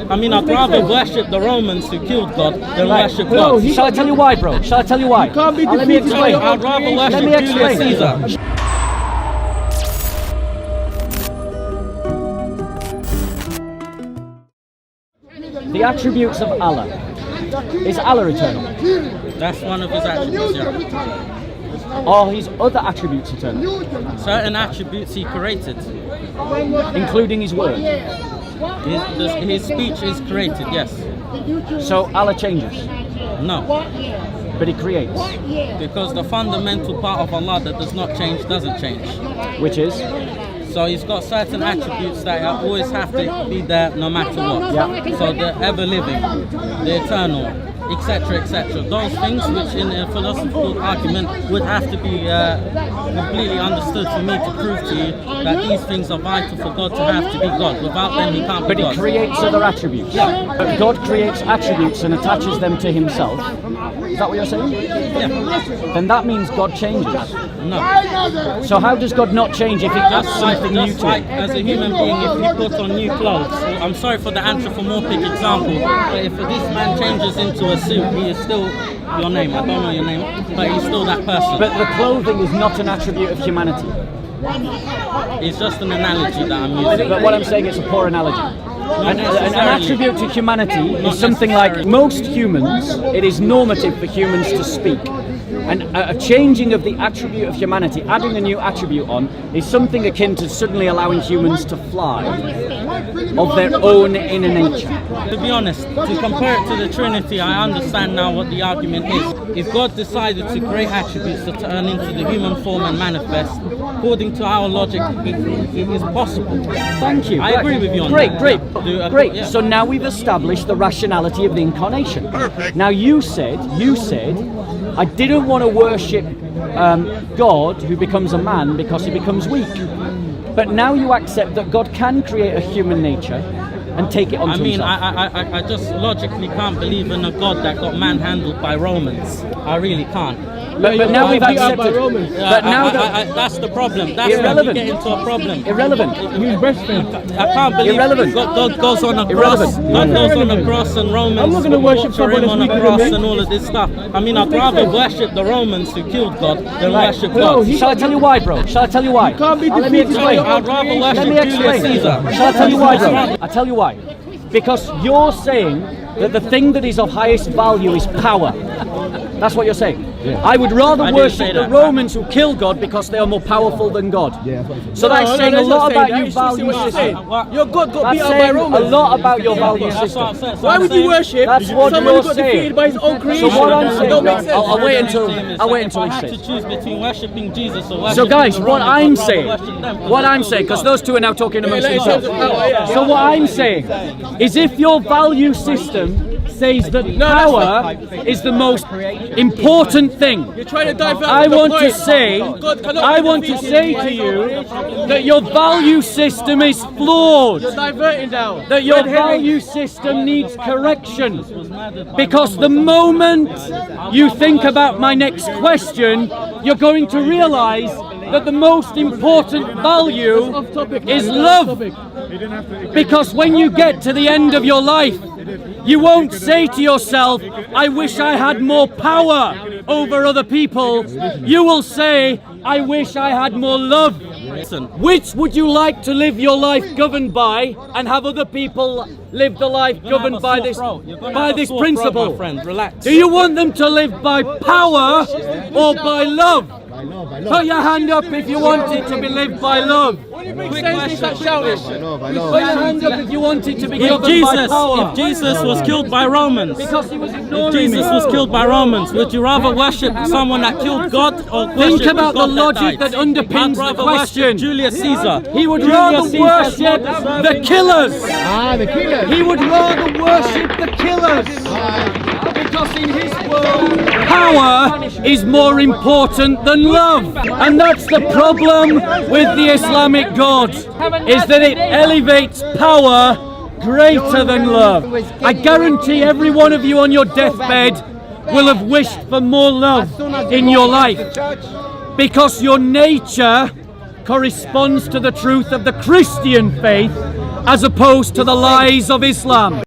I mean, I'd rather worship the Romans who killed God than worship God. Shall I tell you why, bro? Shall I tell you why? Can't be Let me defeated by explain. your own I'd rather creation. worship Let me Julius explain. Caesar. The attributes of Allah. Is Allah eternal? That's one of his attributes, yeah. Are his other attributes eternal? Certain attributes he created. Including his word. His speech is created, yes. So Allah changes, No. but he creates. Because the fundamental part of Allah that does not change doesn't change. Which is? So he's got certain attributes that always have to be there no matter what. Yeah. So the ever-living, the eternal, etc., etc. Those things which in a philosophical argument would have to be completely understood for me to prove to you that these things are vital for God to have to be God. Without them he can't be But he God. creates other attributes. Yeah. But God creates attributes and attaches them to himself. Is that what you're saying? Yeah. Then that means God changes. No. So how does God not change if he adds Just like, something new just to like it? as a human being, if you put on new clothes, I'm sorry for the anthropomorphic example, but if this man changes into a suit, he is still your name. I don't know your name, but he's still that person. But the clothing is not an attribute of humanity. It's just an analogy that I'm using. But what I'm saying is a poor analogy. An necessarily. attribute to humanity Not is something like necessarily. most humans, it is normative for humans to speak. And a changing of the attribute of humanity, adding a new attribute on, is something akin to suddenly allowing humans to fly of their own inner nature. To be honest, to compare it to the Trinity, I understand now what the argument is. If God decided to create attributes to turn into the human form and manifest, according to our logic, it is possible. Thank you. I agree with you on Great, that. great, Do- great. yeah. So now we've established the rationality of the incarnation. Now you said, I didn't want to worship God who becomes a man because he becomes weak. But now you accept that God can create a human nature and take it onto I mean, himself. I just logically can't believe in a God that got manhandled by Romans. I really can't. But now we've beat up by accepted. Romans. But now that That's the problem. That's when we Irrelevant. get into a problem. irrelevant. Use breastfed. I can't believe Irrelevant. God goes on a cross. Irrelevant. God goes on a cross and Romans I'm not gonna worship torture him someone on a that's cross weaker than and me. all of this stuff. I mean, I'd rather worship the Romans who killed God than worship Bro, God. Shall I tell you why, bro? Shall I tell you why? can't be Let me defeated by explain. your own I'd rather creation. worship Let me Julius explain. Caesar. Shall I tell you why, bro? I'll tell you why. Because you're saying that the thing that is of highest value is power. That's what you're saying. I would rather I didn't say worship the that. Romans who kill God because they are more powerful than God. So No, that's saying a that's lot not about saying your that. value It's just saying system. what you're saying. Your God got That's beat up by saying a Romans. lot about your value That's what I'm system. saying. So Why I'm would you saying- worship That's what someone you're who got saying. defeated by his own So creation? what I'm It saying, don't make sense. I'll wait until If he I had says. to choose between worshipping Jesus or So worshipping guys, the what Romans, I'm I'd rather saying, worship them, what they're I'm still saying, because God. those two are now talking amongst like in themselves. terms of power, yeah. So what I'm saying is if your value system says that that's power is the most important thing, You're trying to divert I the want to point. say, God cannot I be want to defeated say by to his own you creation. that your value system is flawed. You're diverting now. That your Red herring. value system needs correction. Because the moment you think about my next question, you're going to realize that the most important value Off topic. is Off love. topic. Because when you get to the end of your life, you won't say to yourself, I wish I had more power over other people. You will say, I wish I had more love. Listen, Which would you like to live your life governed by and have other people live the life governed by this principle? my friend. Relax. Do you want them to live by power or by love? Put your hand up if you want it to be lived by love. Quick sense, that's childish. Put your hand up if you want it to be If governed by power. Jesus was killed by Romans, Because he was if ignoring Jesus me. was killed by Romans, would you rather worship someone that killed God or Think worship about God the logic died? that underpins I'd the rather question. worship Julius Caesar. He would Julius rather Caesar's worship not the deserving. killers. The killer. He would rather worship the killers. Because in his world, power is more important than love. And that's the problem with the Islamic God, is that it elevates power greater than love. I guarantee every one of you on your deathbed will have wished for more love in your life. Because your nature corresponds to the truth of the Christian faith as opposed to the lies of Islam.